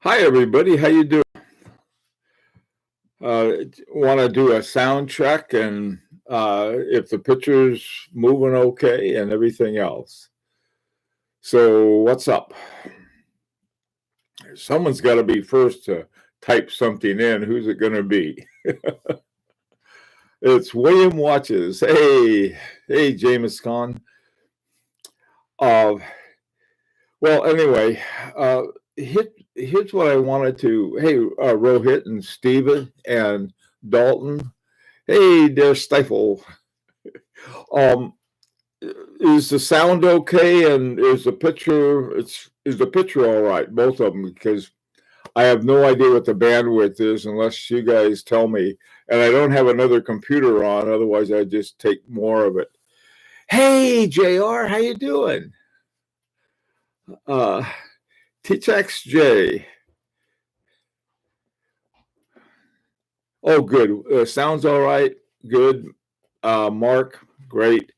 Hi, everybody. How you doing? Want to do a sound check and if the picture's moving okay and everything else. So, what's up? Someone's got to be first to type something in. Who's it going to be? It's William Watches. Hey, James Khan. Uh, well, anyway, uh, here's what I wanted to. Hey, Rohit and Steven and Dalton. Hey, there's Stifle. Um, is the sound okay, and is the picture all right? Both of them, because I have no idea what the bandwidth is unless you guys tell me, and I don't have another computer on. Otherwise, I just take more of it. Hey, Jr., how you doing? Uh, TXJ. Oh, good. Sounds all right. Good. Mark, great.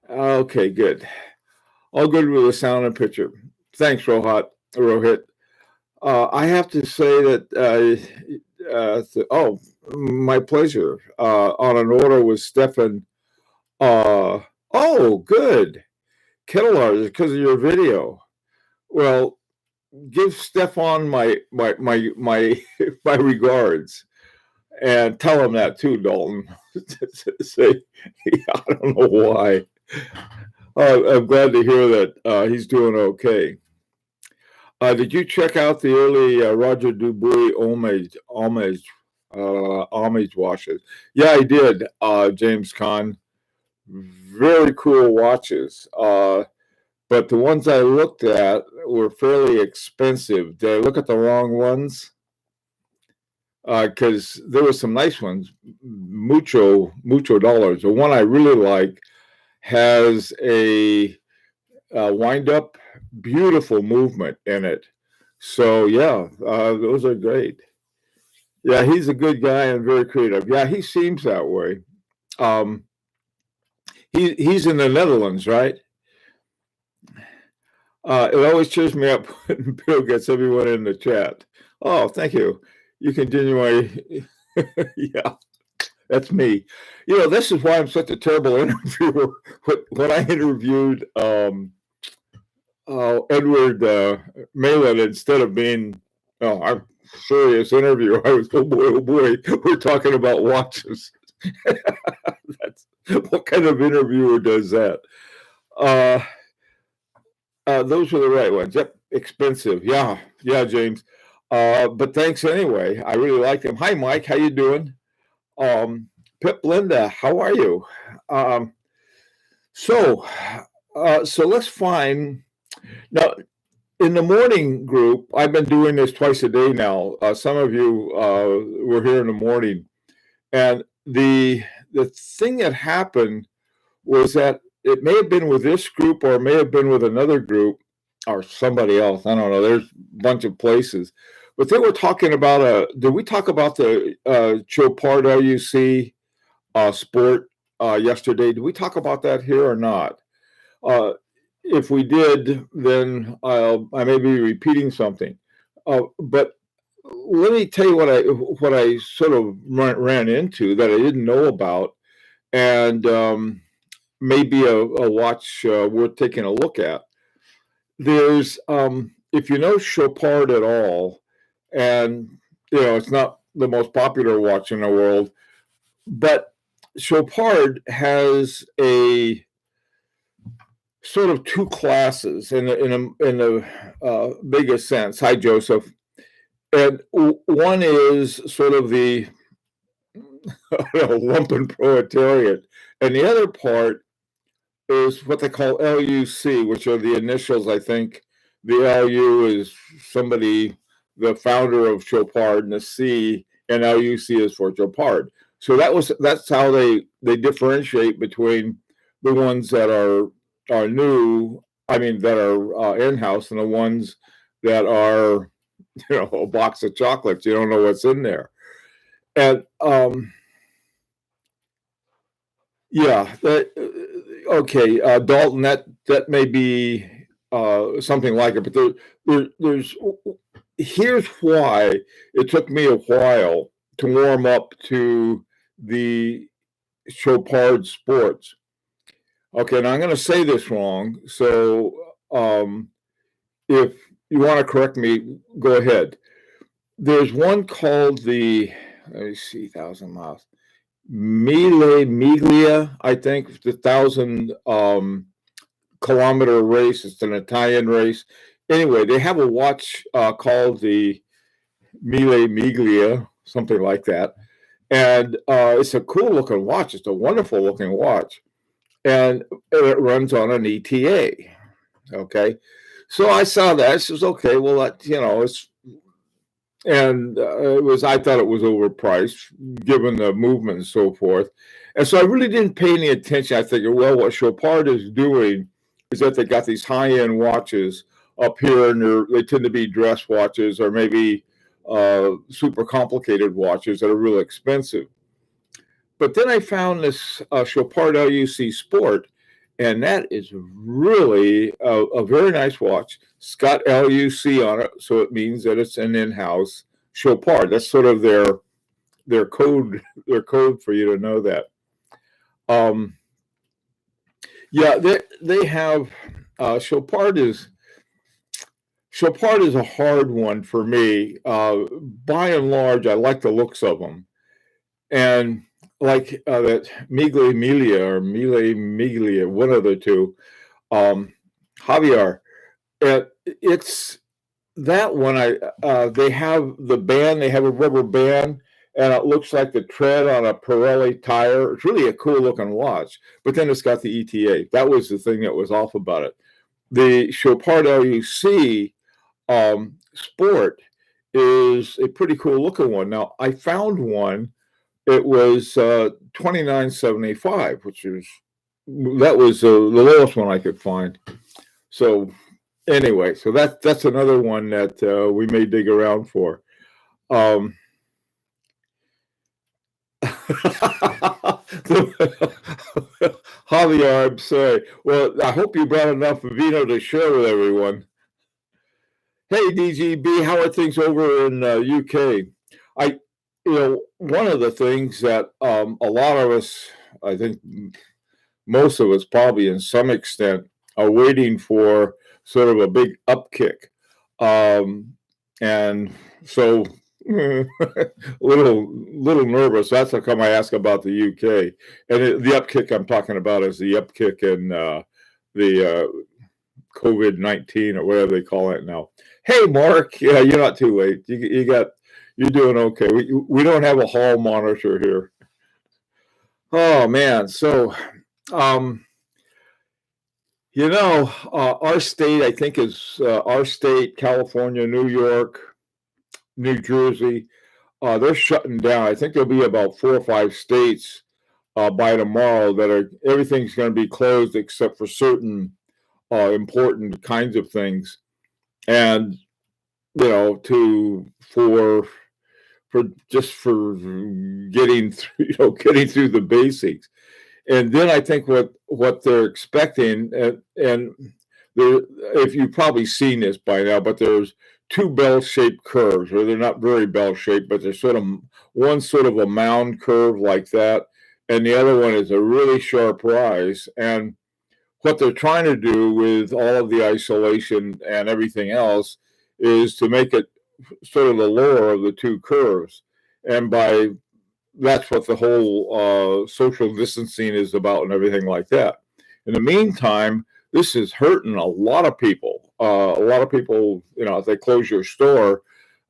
Okay, good. All good with the sound and picture. Thanks, Rohit. I have to say that, my pleasure. On an order with Stefan. Uh, oh, good. Kettler, because of your video. Well, give Stefan my my regards, and tell him that too, Dalton. Say, I don't know why. I'm glad to hear that he's doing okay. Did you check out the early Roger Dubuis homage washes? Yeah, I did, James Caan. Very cool watches. But the ones I looked at were fairly expensive. Did I look at the wrong ones? Because there were some nice ones, mucho dollars. The one I really like has a wind up, beautiful movement in it. So yeah, those are great. Yeah, he's a good guy and very creative. Yeah, he seems that way. Um, he's in the Netherlands, right? It always cheers me up when Bill gets everyone in the chat. Oh, thank you. You continue my yeah. That's me. This is why I'm such a terrible interviewer. When I interviewed Edward Malin, instead of being, I'm serious interview, I was, oh boy, we're talking about watches. That's, what kind of interviewer does that? Uh, those were the right ones. Yep, expensive. Yeah, James. But thanks anyway. I really like them. Hi, Mike. How you doing? Um, Pip Linda, how are you? Um, so, so let's find now in the morning group. I've been doing this twice a day now. Some of you were here in the morning, and the thing that happened was that it may have been with this group or it may have been with another group or somebody else. I don't know. There's a bunch of places, but they were talking about did we talk about the Chopard LUC sport yesterday? Did we talk about that here or not? Uh, if we did, then I may be repeating something. But let me tell you what I sort of ran into that I didn't know about, and maybe a watch worth taking a look at. There's if you know Chopard at all, and it's not the most popular watch in the world, but Chopard has a sort of two classes in the biggest sense. Hi, Joseph. And one is sort of the lumpen proletariat, and the other part is what they call LUC, which are the initials. I think the LU is somebody, the founder of Chopard, and the C and LUC is for Chopard. So that's how they differentiate between the ones that are new. I mean, that are in house, and the ones that are a box of chocolates. You don't know what's in there, and yeah, okay, Dalton. That may be something like it, but there's here's why it took me a while to warm up to the Chopard Sports. Okay, now I'm going to say this wrong, so if you want to correct me, go ahead. There's one called let me see, 1,000 miles. Mille Miglia, I think, the 1,000 kilometer race. It's an Italian race. Anyway, they have a watch called the Mille Miglia, something like that. And it's a cool looking watch. It's a wonderful looking watch. And it runs on an ETA. Okay. So I saw that. I says, okay, well, that, it's, and I thought it was overpriced given the movement and so forth. And so I really didn't pay any attention. I figured, well, what Chopard is doing is that they got these high end watches up here, and they tend to be dress watches or maybe super complicated watches that are real expensive. But then I found this Chopard LUC Sport, and that is really a very nice watch. It's got LUC on it, so it means that it's an in-house Chopard. That's sort of their code for you to know that. Yeah, they have Chopard is a hard one for me. By and large, I like the looks of them, and like that Mille Miglia, one of the two, Javier. It's that one. They have the band. They have a rubber band, and it looks like the tread on a Pirelli tire. It's really a cool looking watch. But then it's got the ETA. That was the thing that was off about it. The Chopard LUC Sport is a pretty cool looking one. Now I found one. It was $29.75, which was the lowest one I could find. So anyway, so that's another one that we may dig around for. Javier, I'm sorry. Well, I hope you brought enough vino to share with everyone. Hey, DGB, how are things over in UK? One of the things that a lot of us, I think most of us probably in some extent, are waiting for sort of a big upkick. And so a little nervous. That's how come I ask about the UK. And the upkick I'm talking about is the upkick in the COVID-19 or whatever they call it now. Hey, Mark. Yeah, you're not too late. You're doing okay. We don't have a hall monitor here. Oh man. So, our state, I think, is our state, California, New York, New Jersey. They're shutting down. I think there'll be about 4 or 5 states by tomorrow that everything's going to be closed except for certain important kinds of things, and for getting through the basics. And then I think what they're expecting, and if you've probably seen this by now, but there's 2 bell-shaped curves, or they're not very bell-shaped, but they're one sort of a mound curve like that, and the other one is a really sharp rise. And what they're trying to do with all of the isolation and everything else is to make it sort of the lower of the 2 curves. And that's what the whole social distancing is about and everything like that. In the meantime, this is hurting a lot of people. If they close your store,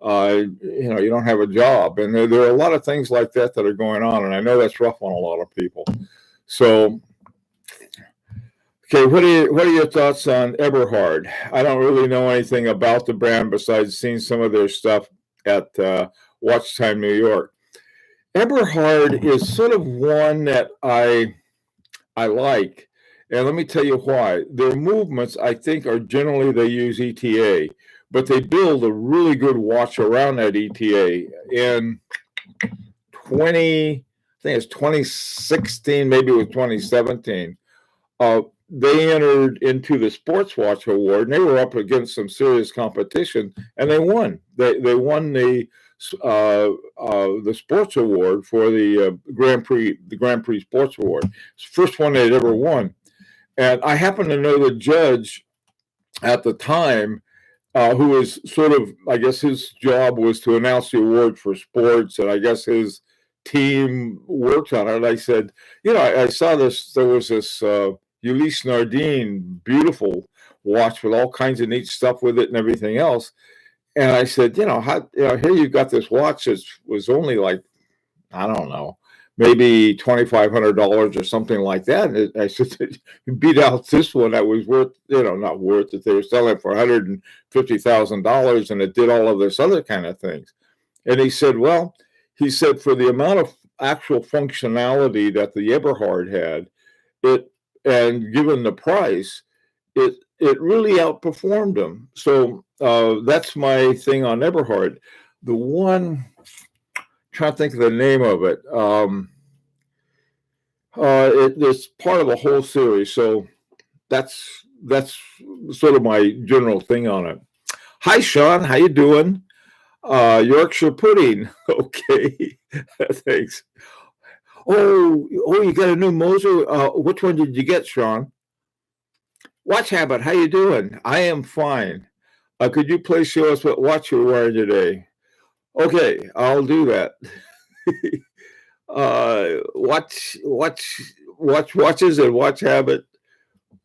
you don't have a job. And there are a lot of things like that are going on. And I know that's rough on a lot of people. So, okay, what are your thoughts on Eberhard? I don't really know anything about the brand besides seeing some of their stuff at Watch Time New York. Eberhard is sort of one that I like, and let me tell you why. Their movements, I think, are generally they use ETA, but they build a really good watch around that ETA. In I think it's 2016, maybe it was 2017. they entered into the Sports Watch Award, and they were up against some serious competition, and they won. They won the Sports Award for the Grand Prix Sports Award. It's the first one they'd ever won. And I happen to know the judge at the time, who was sort of, I guess his job was to announce the award for sports, and I guess his team worked on it. And I said, I saw this, there was this Ulysse Nardin, beautiful watch with all kinds of neat stuff with it and everything else. And I said, here you've got this watch that was only like, I don't know, maybe $2,500 or something like that. And I said, you beat out this one that was worth, not worth it. They were selling for $150,000, and it did all of this other kind of things. And he said, for the amount of actual functionality that the Eberhard had, and given the price, it really outperformed them. So that's my thing on Eberhard. The one, trying to think of the name of it. It's part of a whole series, so that's sort of my general thing on it. Hi, Sean. How you doing? Yorkshire pudding. Okay, thanks. Oh, you got a new Moser? Which one did you get, Sean? Watch Habit. How you doing? I am fine. Could you please show us what watch you're wearing today? Okay, I'll do that. Watches and Watch Habit.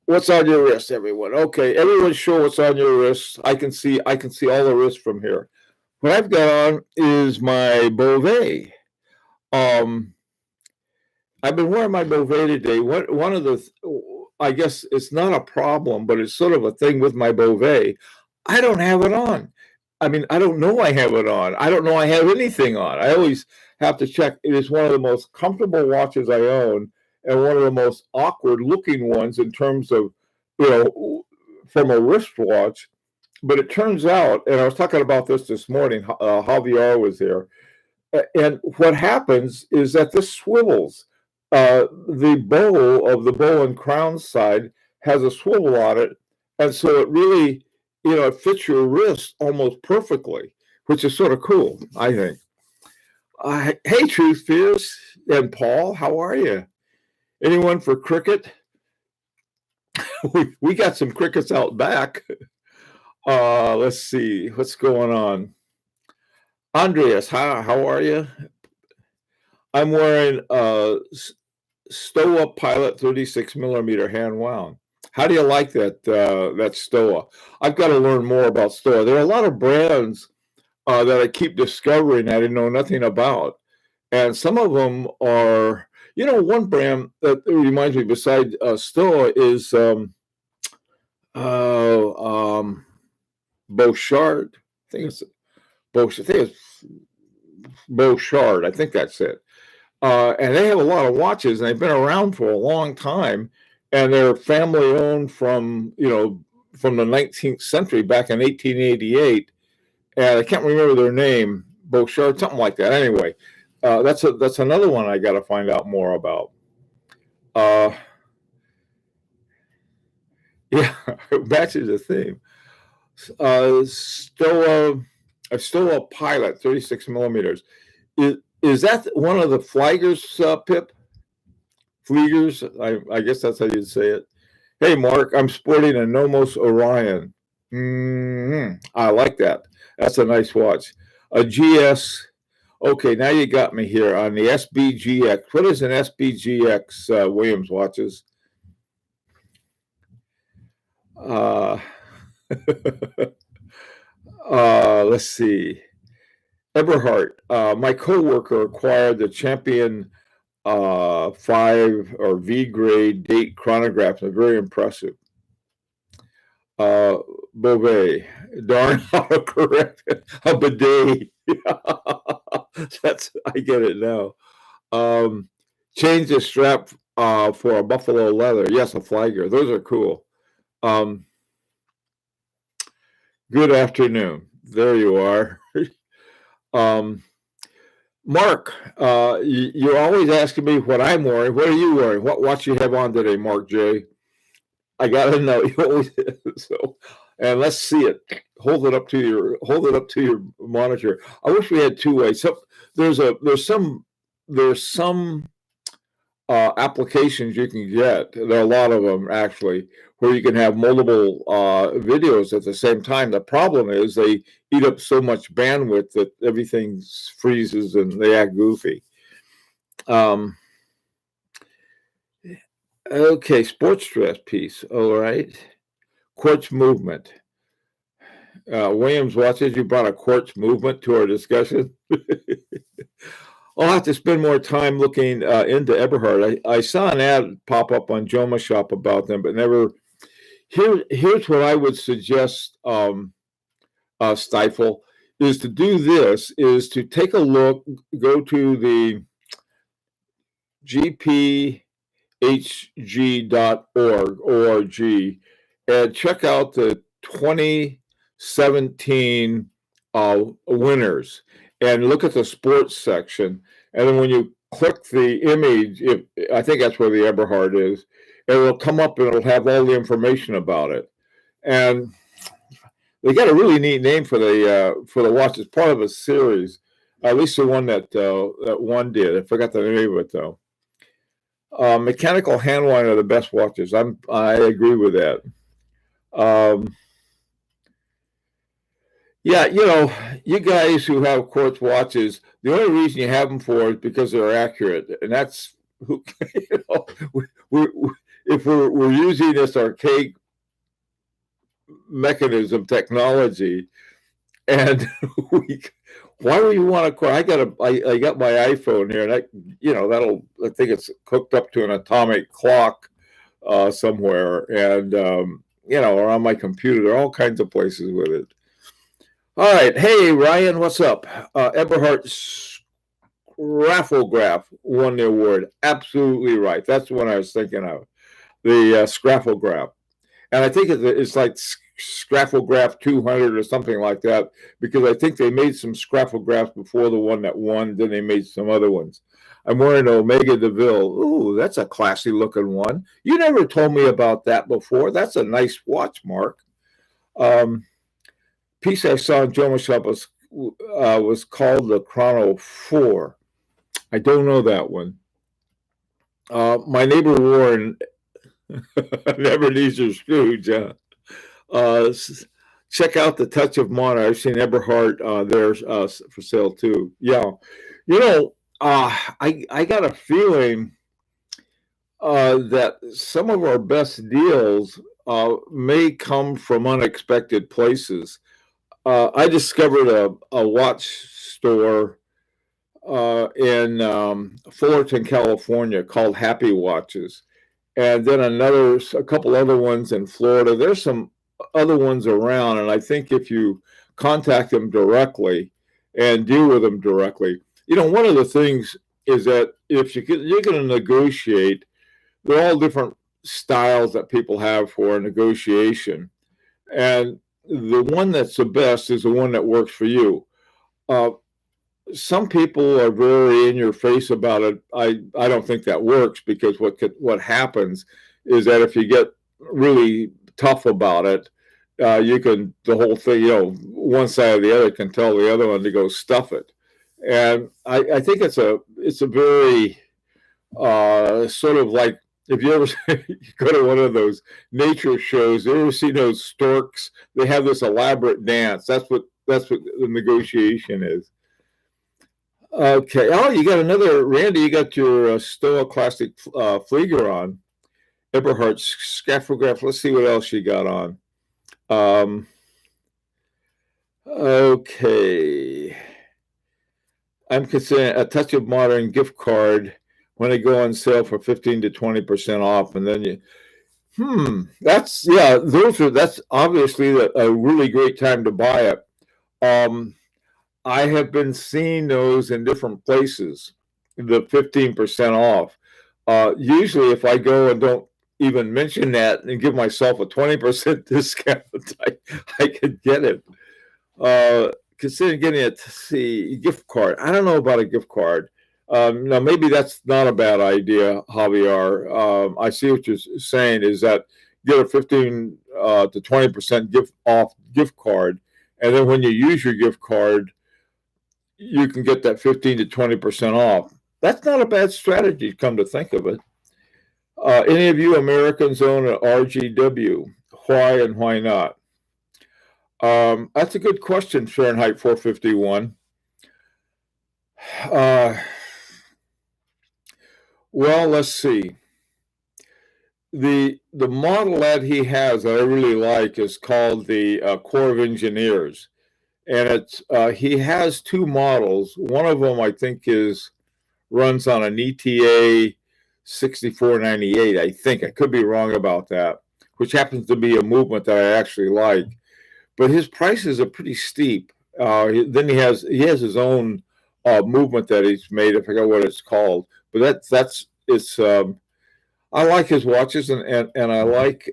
What's on your wrist, everyone? Okay, everyone, show what's on your wrist. I can see all the wrists from here. What I've got on is my Beauvais. I've been wearing my Beauvais today. One of the, I guess it's not a problem, but it's sort of a thing with my Beauvais. I don't have it on. I mean, I don't know I have it on. I don't know I have anything on. I always have to check. It is one of the most comfortable watches I own, and one of the most awkward looking ones in terms of, from a wristwatch. But it turns out, and I was talking about this morning, Javier was there, and what happens is that this swivels. The bow of the bow and crown side has a swivel on it, and so it really, it fits your wrist almost perfectly, which is sort of cool, I think. Hey, Truth Fears and Paul, how are you? Anyone for cricket? we got some crickets out back. Let's see what's going on. Andreas, how are you? I'm wearing Stowa Pilot 36 millimeter hand wound. How do you like that Stowa? I've got to learn more about Stowa. There are a lot of brands that I keep discovering I didn't know nothing about, and some of them are, one brand that reminds me beside Stowa is Bouchard. I think it's Bouchard. I think that's it. And they have a lot of watches, and they've been around for a long time, and they're family owned from the 19th century, back in 1888. And I can't remember their name, Bouchard, something like that. Anyway, that's another one I got to find out more about. Yeah, matches the theme. Stowa Pilot 36 millimeters. Is that one of the Fliegers, Pip? Fliegers, I guess that's how you'd say it. Hey, Mark, I'm sporting a Nomos Orion. I like that. That's a nice watch. A GS. Okay, now you got me here on the SBGX. What is an SBGX Williams watches? Let's see. Eberhard, my coworker acquired the Champion 5 or V grade date chronograph. They're very impressive. Beauvais, darn autocorrect, a bidet. I get it now. Change the strap for a buffalo leather. Yes, a Flagger. Those are cool. Good afternoon. There you are. Mark, you're always asking me what I'm wearing. What are you wearing? What watch you have on today, Mark J? I gotta know. So, and let's see it. Hold it up to your monitor. I wish we had two ways. So there's some applications you can get. There are a lot of them actually, where you can have multiple videos at the same time. The problem is they eat up so much bandwidth that everything freezes and they act goofy. Um, okay, sports stress piece. All right, quartz movement. Williams watches. You brought a quartz movement to our discussion. I'll have to spend more time looking into Eberhard. I saw an ad pop up on Joma Shop about them, but never. Here's what I would suggest, Stifle, is to do this: is to take a look, go to the gphg.org, and check out the 2017 winners, and look at the sports section. And then when you click the image, I think that's where the Eberhard is, it will come up and it'll have all the information about it. And they got a really neat name for the watch. It's part of a series, at least the one that one did. I forgot the name of it though. Mechanical Handline are the best watches. I agree with that. Yeah, you guys who have quartz watches, the only reason you have them for is because they're accurate, and that's who. If we're using this archaic mechanism technology, and why would you want to? I got my iPhone here, and I think it's hooked up to an atomic clock somewhere, and or on my computer. There are all kinds of places with it. All right. Hey, Ryan, what's up? Eberhard Scrafograph won the award. Absolutely right. That's the one I was thinking of. The Scrafograph. And I think it's like Scrafograph 200 or something like that, because I think they made some Scrafographs before the one that won. Then they made some other ones. I'm wearing an Omega DeVille. Ooh, that's a classy looking one. You never told me about that before. That's a nice watch, Mark. Piece I saw in Joma Shop was called the Chrono 4. I don't know that one. My neighbor Warren, Ebenezer Scrooge. Check out the Touch of Mana. I've seen Eberhard there for sale too. Yeah, I got a feeling that some of our best deals may come from unexpected places. I discovered a watch store in Fullerton, California called Happy Watches. And then a couple other ones in Florida. There's some other ones around. And I think if you contact them directly and deal with them directly, one of the things is that if you're going to negotiate, they're all different styles that people have for negotiation. And the one that's the best is the one that works for you. Some people are very in your face about it. I don't think that works, because what happens is that if you get really tough about it, the whole thing, one side or the other can tell the other one to go stuff it. And I think it's a very sort of like, if you ever go to one of those nature shows, you ever see those storks? They have this elaborate dance. That's what the negotiation is. Okay. Oh, you got another, Randy. You got your Stoa Classic Flieger on. Eberhard Scrafograph. Let's see what else you got on. Okay. I'm considering a Touch of Modern gift card when they go on sale for 15 to 20% off. And then that's obviously a really great time to buy it. I have been seeing those in different places, the 15% off. Usually if I go and don't even mention that and give myself a 20% discount, I could get it. Consider getting a gift card. I don't know about a gift card. Now, maybe that's not a bad idea, Javier. I see what you're saying, is that get a 15 to 20% gift card, and then when you use your gift card, you can get that 15 to 20% off. That's not a bad strategy, come to think of it. Any of you Americans own an RGW? Why and why not? That's a good question, Fahrenheit 451. Well, let's see. The model that he has that I really like is called the Corps of Engineers, and it's he has two models. One of them I think runs on an ETA 6498. I think I could be wrong about that, which happens to be a movement that I actually like. But his prices are pretty steep. Then he has his own movement that he's made. I forgot what it's called, but it's. I like his watches, and I like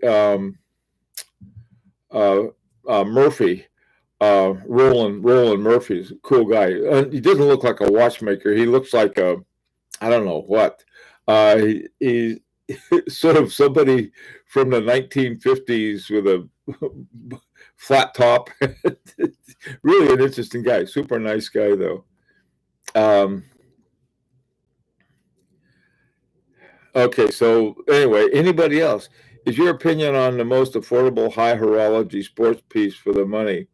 Murphy, Roland Murphy's a cool guy. And he doesn't look like a watchmaker. He looks like I don't know what. He's sort of somebody from the 1950s with a flat top. Really an interesting guy. Super nice guy, though. Okay, so anyway, anybody else? Is your opinion on the most affordable high horology sports piece for the money?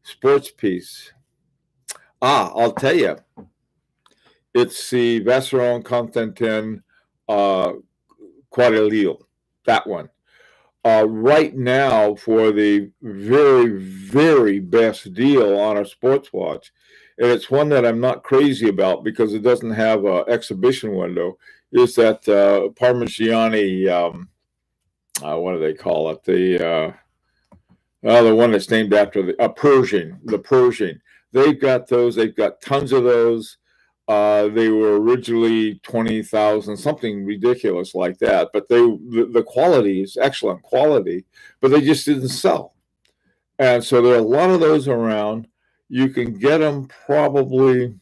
Sports piece. I'll tell you. It's the Vacheron Constantin Quadrille, that one. Right now, for the very, very best deal on a sports watch, and it's one that I'm not crazy about because it doesn't have an exhibition window, is that Parmigiani, what do they call it? The one that's named after the Pershing. They've got those. They've got tons of those. They were originally 20,000, something ridiculous like that. But the quality is excellent quality, but they just didn't sell. And so there are a lot of those around. You can get them probably,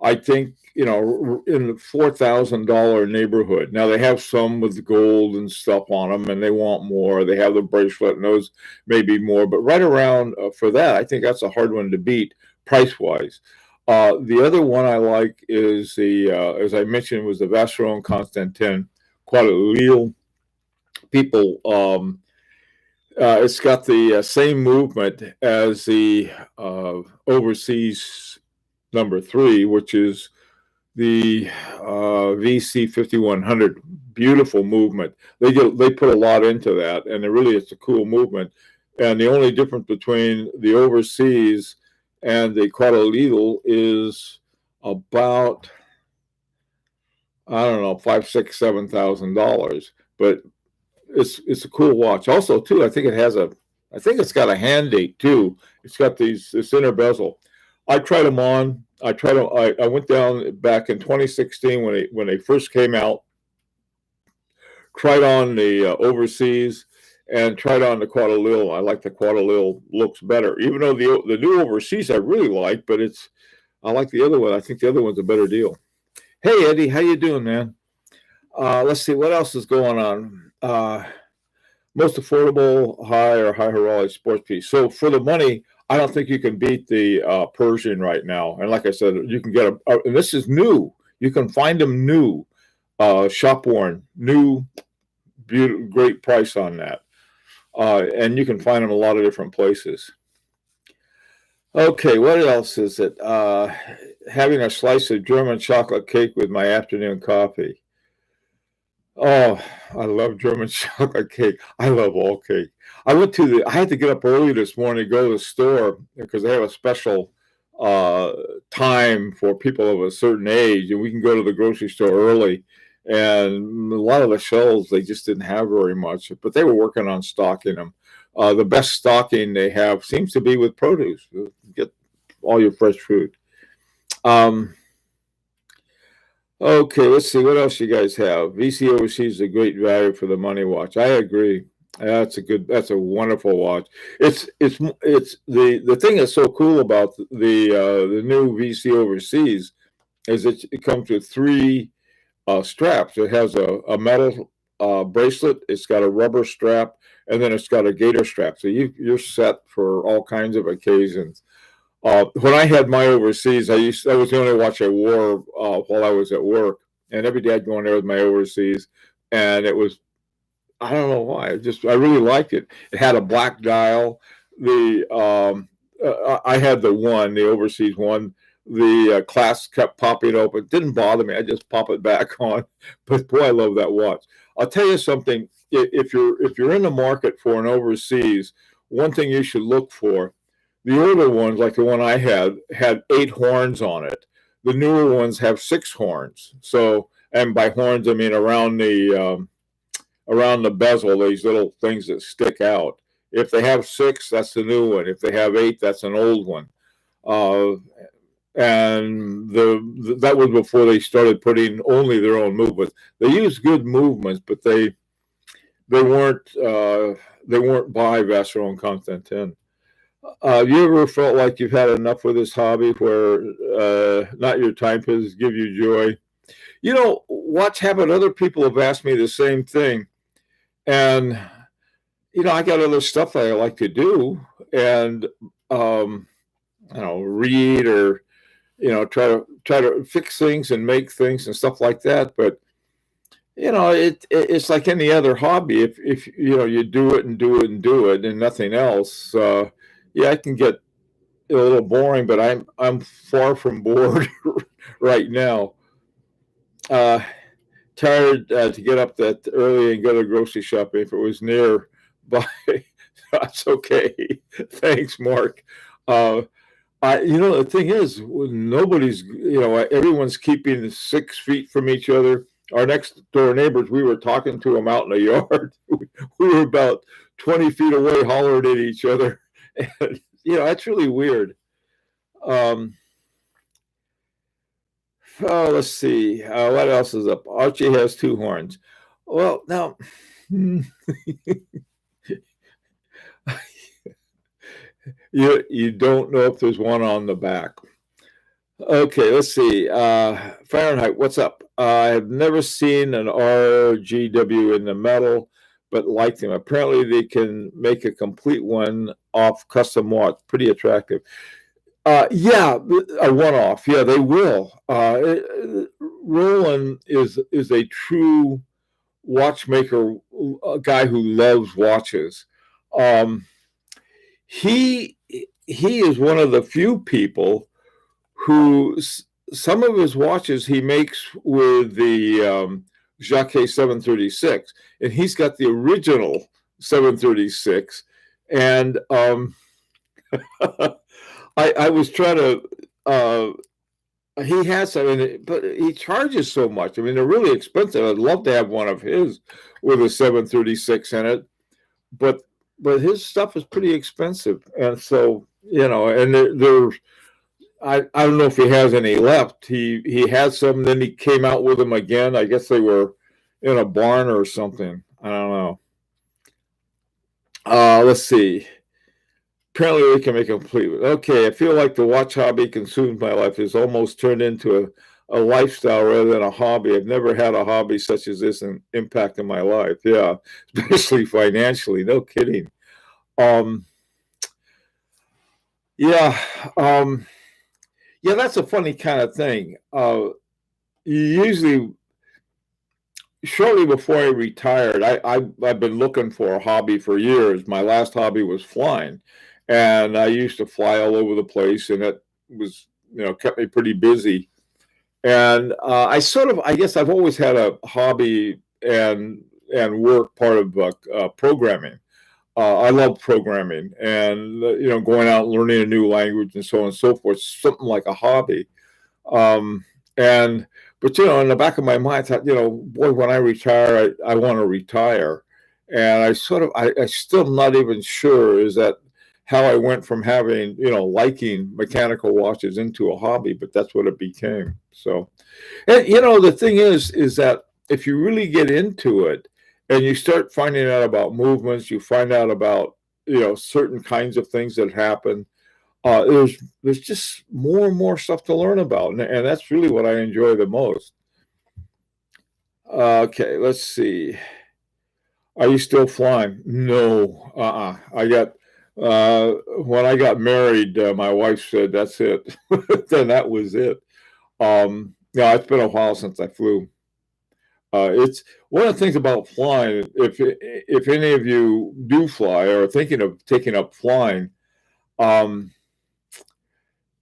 I think, in the $4,000 neighborhood. Now they have some with gold and stuff on them, and they want more. They have the bracelet, and those maybe more. But right around for that, I think that's a hard one to beat price-wise. The other one I like is as I mentioned, was the Vacheron Constantin Quadrille. People, it's got the same movement as the overseas number 3, which is the VC 5100. Beautiful movement. They put a lot into that, and it's a cool movement. And the only difference between the overseas and the Quadrille is about, I don't know, $5,000, $6,000, $7,000. But it's a cool watch. Also, too, I think it's got a hand date too. It's got this inner bezel. I tried them on. I went down back in 2016 when they first came out. Tried on the overseas and tried on the Quadrille. I like the Quadrille, looks better, even though the new overseas I really like, but I like the other one. I think the other one's a better deal. Hey Eddie, how you doing, man? Let's see what else is going on. Most affordable high horology sports piece. So for the money, I don't think you can beat the Pershing right now. And like I said, you can get them. And this is new. You can find them new, shop worn, new, beautiful, great price on that. And you can find them a lot of different places. Okay, what else is it? Having a slice of German chocolate cake with my afternoon coffee. Oh, I love German chocolate cake. I love all cake. I had to get up early this morning to go to the store because they have a special time for people of a certain age, and we can go to the grocery store early. And a lot of the shelves, they just didn't have very much, but they were working on stocking them. The best stocking they have seems to be with produce. Get all your fresh food. Okay, let's see what else you guys have. VC Overseas is a great value for the money watch. I agree. That's a wonderful watch. It's the thing that's so cool about the new VC Overseas is it comes with 3 straps. It has a metal bracelet. It's got a rubber strap, and then it's got a gator strap. So you're set for all kinds of occasions. When I had my overseas, that was the only watch I wore while I was at work, and every day I'd go in there with my overseas, and it was, I don't know why, I really liked it. It had a black dial. I had the overseas one. The clasp kept popping open. It didn't bother me. I just pop it back on. But boy, I love that watch. I'll tell you something. If you're in the market for an overseas, one thing you should look for. The older ones, like the one I had 8 horns on it. The newer ones have 6 horns. So, and by horns I mean around the bezel, these little things that stick out. If they have 6, that's the new one. If they have 8, that's an old one. And that was before they started putting only their own movements. They used good movements, but they weren't by Vacheron Constantin. You ever felt like you've had enough with this hobby, where not your timepieces give you joy? Watch habit. Other people have asked me the same thing, and I got other stuff that I like to do, and read, or try to fix things and make things and stuff like that. But it's like any other hobby. If you do it and do it and do it and nothing else, yeah, it can get a little boring. But I'm far from bored right now. Tired to get up that early and go to grocery shopping. If it was nearby, that's okay. Thanks, Mark. The thing is, nobody's, everyone's keeping 6 feet from each other. Our next door neighbors, we were talking to them out in the yard. We were about 20 feet away, hollering at each other. And, that's really weird. Let's see. What else is up? Archie has 2 horns. Well, now, you don't know if there's one on the back. Okay, let's see. Fahrenheit, what's up? I've never seen an RGW in the metal, but like them. Apparently, they can make a complete one off custom watch. Pretty attractive. Yeah, a one-off. Yeah, they will. Roland is a true watchmaker, a guy who loves watches. He is one of the few people who, some of his watches he makes with the Jacquet 736, and he's got the original 736. And I was trying to, he has some, but he charges so much. I mean, they're really expensive. I'd love to have one of his with a 736 in it, but his stuff is pretty expensive. And so, and there's, I don't know if he has any left. He had some, then he came out with them again. I guess they were in a barn or something. I don't know. Let's see. Apparently we can make a complete. Okay, I feel like the watch hobby consumes my life. It's almost turned into a lifestyle rather than a hobby. I've never had a hobby such as this and impact in my life. Yeah, especially financially. No kidding. Yeah. Yeah, that's a funny kind of thing. Usually, shortly before I retired, I've been looking for a hobby for years. My last hobby was flying, and I used to fly all over the place, and it was, kept me pretty busy. And I guess I've always had a hobby and work part of programming. I love programming, and going out and learning a new language and so on and so forth. Something like a hobby. But in the back of my mind, I thought, boy, when I retire, I want to retire. And I still not even sure is that how I went from having, liking mechanical watches into a hobby, but that's what it became. So, and the thing is that if you really get into it and you start finding out about movements, you find out about, certain kinds of things that happen. There's just more and more stuff to learn about, and that's really what I enjoy the most. Okay, let's see. Are you still flying? No. I got when I got married, my wife said, "That's it." Then that was it. Yeah, it's been a while since I flew. It's one of the things about flying. If any of you do fly or are thinking of taking up flying, um,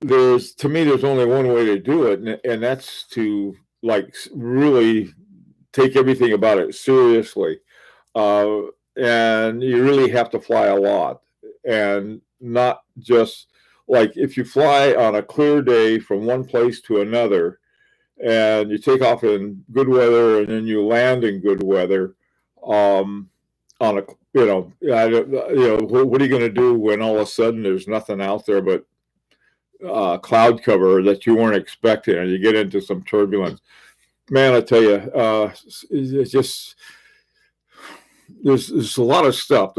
there's only one way to do it, and that's to like really take everything about it seriously. Uh, and you really have to fly a lot, and not just like if you fly on a clear day from one place to another and you take off in good weather and then you land in good weather, um, on a what are you going to do when all of a sudden there's nothing out there but cloud cover that you weren't expecting and you get into some turbulence? Man, I tell you, it's just there's a lot of stuff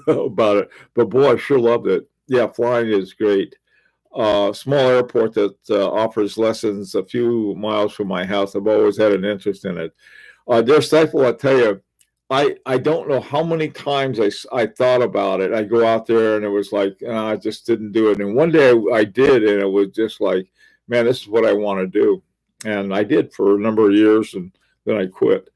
about it, but boy, I sure loved it. Yeah, flying is great. Small airport that offers lessons a few miles from my house. I've always had an interest in it. Dear Stifle, I tell you, I don't know how many times I thought about it. I go out there and it was like, I just didn't do it. And one day I did, and it was just like, man, this is what I want to do. And I did for a number of years, and then I quit.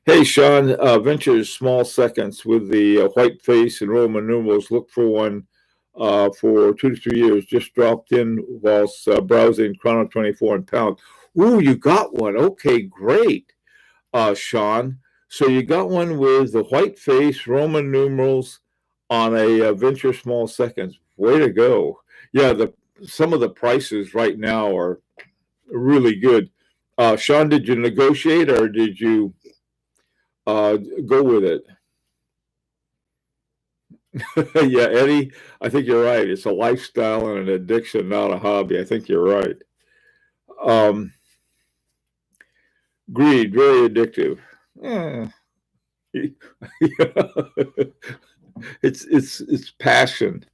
Hey, Sean, Ventures Small Seconds with the white face and Roman numerals. Look for one for 2 to 3 years. Just dropped in whilst browsing Chrono 24 and Pound. Ooh, you got one. Okay, great, Sean. So you got one with the white face, Roman numerals on a Venture Small Seconds. Way to go. Yeah, some of the prices right now are really good. Sean, did you negotiate or did you go with it? Yeah, Eddie, I think you're right. It's a lifestyle and an addiction, not a hobby. I think you're right. Um, Greed, very addictive. Eh, it's passion.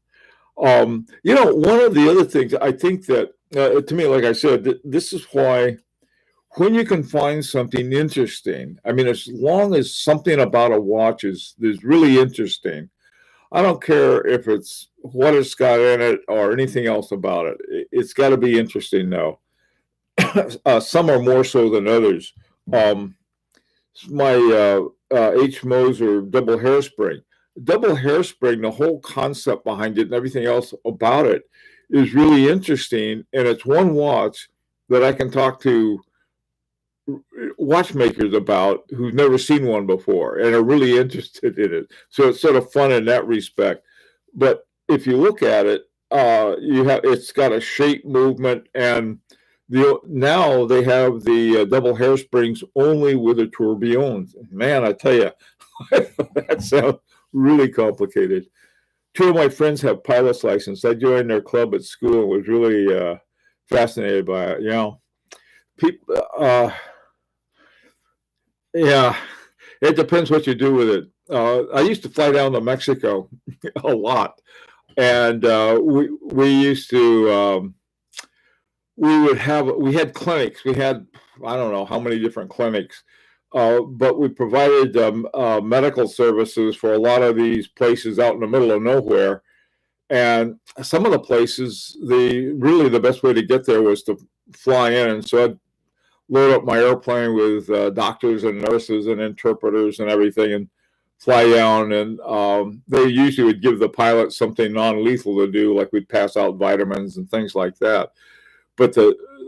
One of the other things I think that to me, like I said, this is why when you can find something interesting, I mean, as long as something about a watch is really interesting, I don't care if it's what it's got in it or anything else about it. It's got to be interesting, though. Some are more so than others. Um, my H. Moser double hairspring. Double hairspring, the whole concept behind it and everything else about it is really interesting. And it's one watch that I can talk to watchmakers about who've never seen one before and are really interested in it. So it's sort of fun in that respect. But if you look at it, it's got a shape movement, and now they have the double hairsprings only with a tourbillons. Man, I tell you, that sounds really complicated. Two of my friends have pilot's license. I joined their club at school and was really fascinated by it. People. Yeah, it depends what you do with it. I used to fly down to Mexico a lot, and we used to we had clinics. We had I don't know how many different clinics, but we provided medical services for a lot of these places out in the middle of nowhere. And some of the places, the best way to get there was to fly in, and so I'd load up my airplane with doctors and nurses and interpreters and everything and fly down. And they usually would give the pilot something non-lethal to do, like we'd pass out vitamins and things like that. But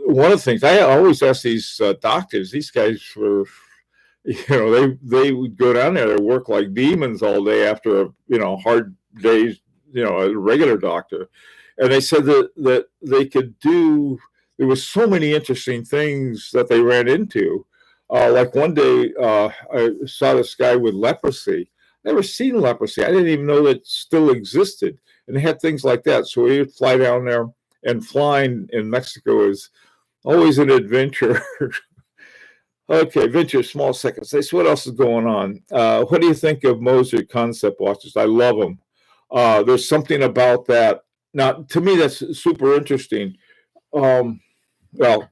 one of the things I always ask these doctors, these guys were, they would go down there, they work like demons all day after hard days, a regular doctor. And they said that they could do. There was so many interesting things that they ran into. Like one day, I saw this guy with leprosy. Never seen leprosy. I didn't even know that it still existed. And they had things like that. So we would fly down there, and flying in Mexico is always an adventure. Okay, Venture Small Seconds. So what else is going on? What do you think of Moser concept watches? I love them. There's something about that. Now, to me, that's super interesting. Well,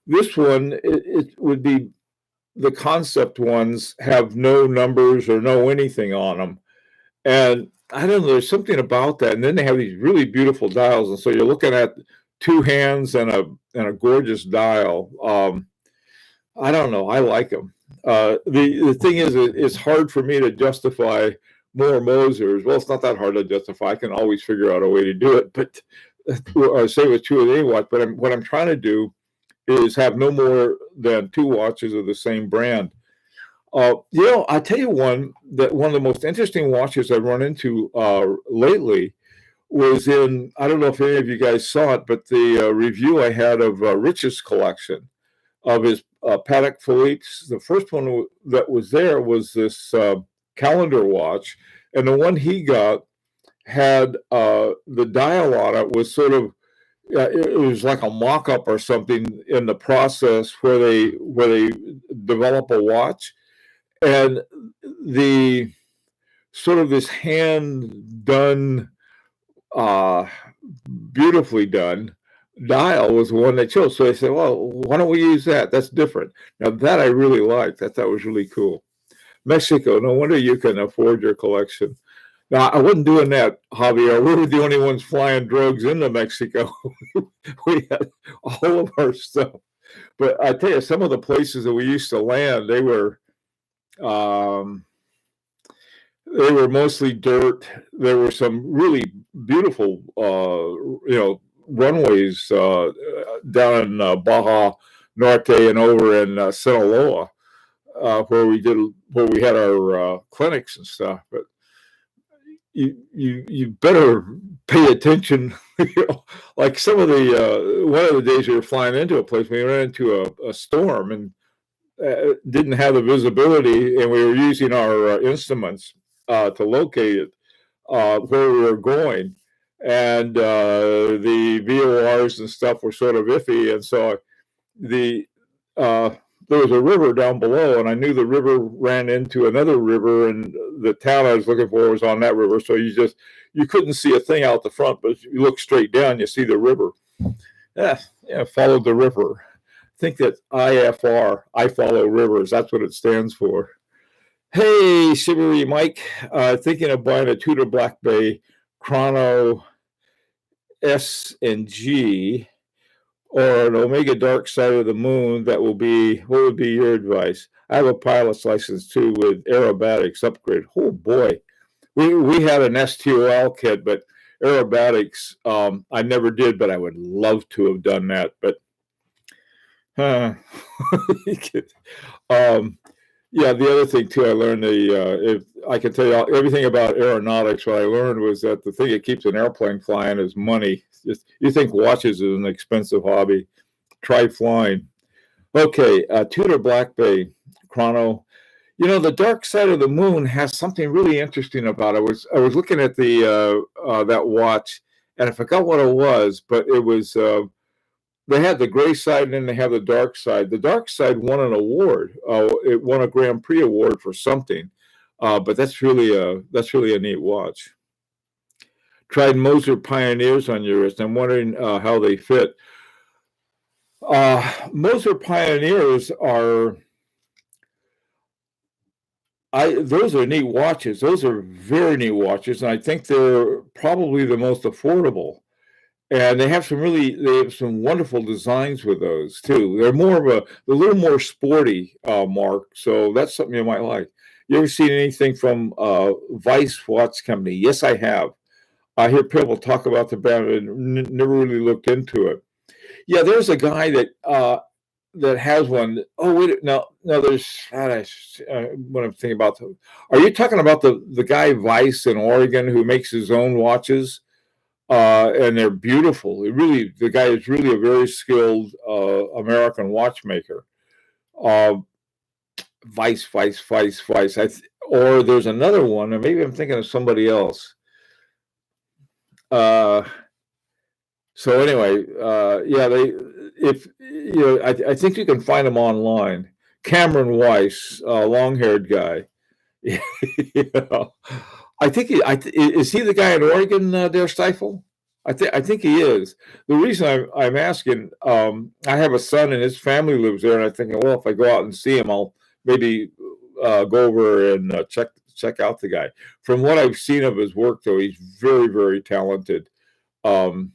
this one, it would be the concept ones have no numbers or no anything on them. And I don't know, there's something about that. And then they have these really beautiful dials. And so you're looking at two hands and a gorgeous dial. I don't know. I like them. The thing is, it's hard for me to justify more Mosers. Well, it's not that hard to justify. I can always figure out a way to do it. But say with two of the watch. But what I'm trying to do is have no more than two watches of the same brand. I tell you one of the most interesting watches I've run into lately was I don't know if any of you guys saw it, but the review I had of Rich's collection of his Patek Philippe's. The first one that was there was this calendar watch, and the one he got had the dial on it was sort of it was like a mock-up or something in the process where they develop a watch, and the sort of this hand done, beautifully done dial was the one they chose. So they said, well, why don't we use that? That's different. Now that I really liked. That was really cool. Mexico, no wonder you can afford your collection. Now, I wasn't doing that, Javier. We were the only ones flying drugs into Mexico. We had all of our stuff. But I tell you, some of the places that we used to land, they were mostly dirt. There were some really beautiful, runways down in Baja Norte and over in Sinaloa, where we had our clinics and stuff. But you better pay attention. Like some of the one of the days we were flying into a place, we ran into a storm and didn't have the visibility, and we were using our instruments to locate it where we were going, and the VORs and stuff were sort of iffy, and so there was a river down below, and I knew the river ran into another river, and the town I was looking for was on that river. So you couldn't see a thing out the front, but if you look straight down, you see the river. Followed the river. I think that IFR, I follow rivers. That's what it stands for. Hey, Shivery Mike, thinking of buying a Tudor Black Bay Chrono S and G, or an Omega Dark Side of the Moon. What would be your advice? I have a pilot's license too with aerobatics upgrade. Oh boy, we had an STOL kit, but aerobatics I never did, but I would love to have done that. But the other thing too, I learned if I can tell you everything about aeronautics, what I learned was that the thing that keeps an airplane flying is money. You think watches is an expensive hobby, try flying. Okay, Tudor Black Bay Chrono. The Dark Side of the Moon has something really interesting about it. I was looking at the that watch, and I forgot what it was, but it was they had the gray side and then they have the dark side. The dark side won an award. It won a Grand Prix award for something, but that's really a neat watch. Tried Moser Pioneers on your wrist. I'm wondering how they fit. Moser Pioneers those are neat watches. Those are very neat watches, and I think they're probably the most affordable. And they have some wonderful designs with those too. They're a little more sporty, Mark. So that's something you might like. You ever seen anything from Weiss Watch Company? Yes, I have. I hear people talk about the brand and never really looked into it. Yeah, there's a guy that has one. Oh wait, no, there's what I'm thinking about. Are you talking about the guy Weiss in Oregon who makes his own watches? And they're beautiful. The guy is really a very skilled American watchmaker. Weiss. Or there's another one, and maybe I'm thinking of somebody else. So anyway, I think you can find them online. Cameron Weiss, long-haired guy. I think is he the guy in Oregon, Der Stifel? I think he is. The reason I'm asking, I have a son and his family lives there, and I'm thinking, well, if I go out and see him, I'll maybe go over and check out the guy. From what I've seen of his work, though, he's very, very talented. Um,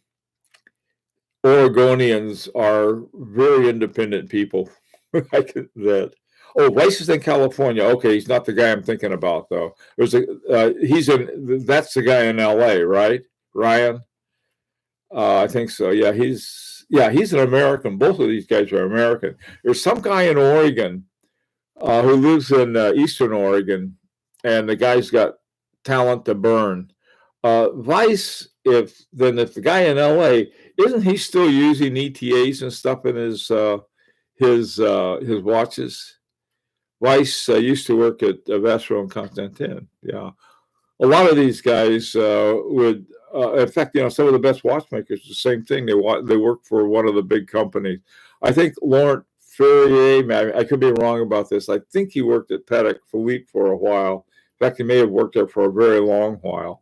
Oregonians are very independent people. That. Oh, Weiss is in California. Okay, he's not the guy I'm thinking about, though. There's he's in. That's the guy in L.A., right? Ryan. I think so. Yeah, he's an American. Both of these guys are American. There's some guy in Oregon who lives in Eastern Oregon, and the guy's got talent to burn. Weiss, if the guy in L.A. isn't he still using ETAs and stuff in his watches? Weiss used to work at Vasco and Constantin. Yeah, a lot of these guys would. In fact, some of the best watchmakers, the same thing. They work for one of the big companies. I think Laurent Ferrier, I could be wrong about this. I think he worked at Patek Philippe for a while. In fact, he may have worked there for a very long while.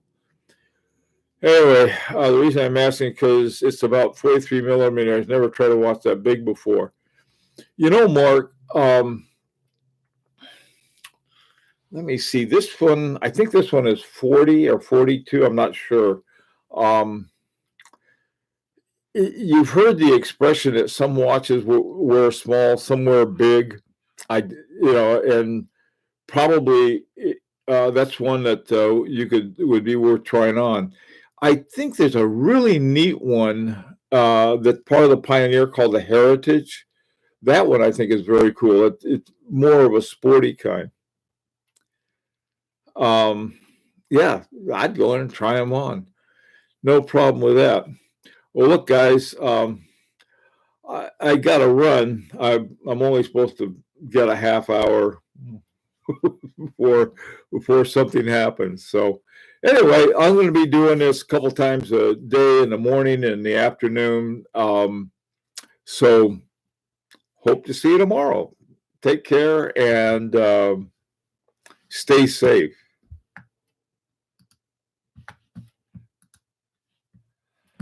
Anyway, the reason I'm asking because it's about 43 millimeters. I've never tried to watch that big before. Mark, let me see. This one, I think this one is 40 or 42. I'm not sure. You've heard the expression that some watches were small, some were big. And probably that's one that would be worth trying on. I think there's a really neat one that's part of the Pioneer called the Heritage. That one I think is very cool. It's more of a sporty kind. Yeah, I'd go in and try them on. No problem with that. Well, look, guys, I got to run. I'm only supposed to get a half hour before something happens. So anyway, I'm going to be doing this a couple times a day, in the morning and the afternoon. So hope to see you tomorrow. Take care and stay safe.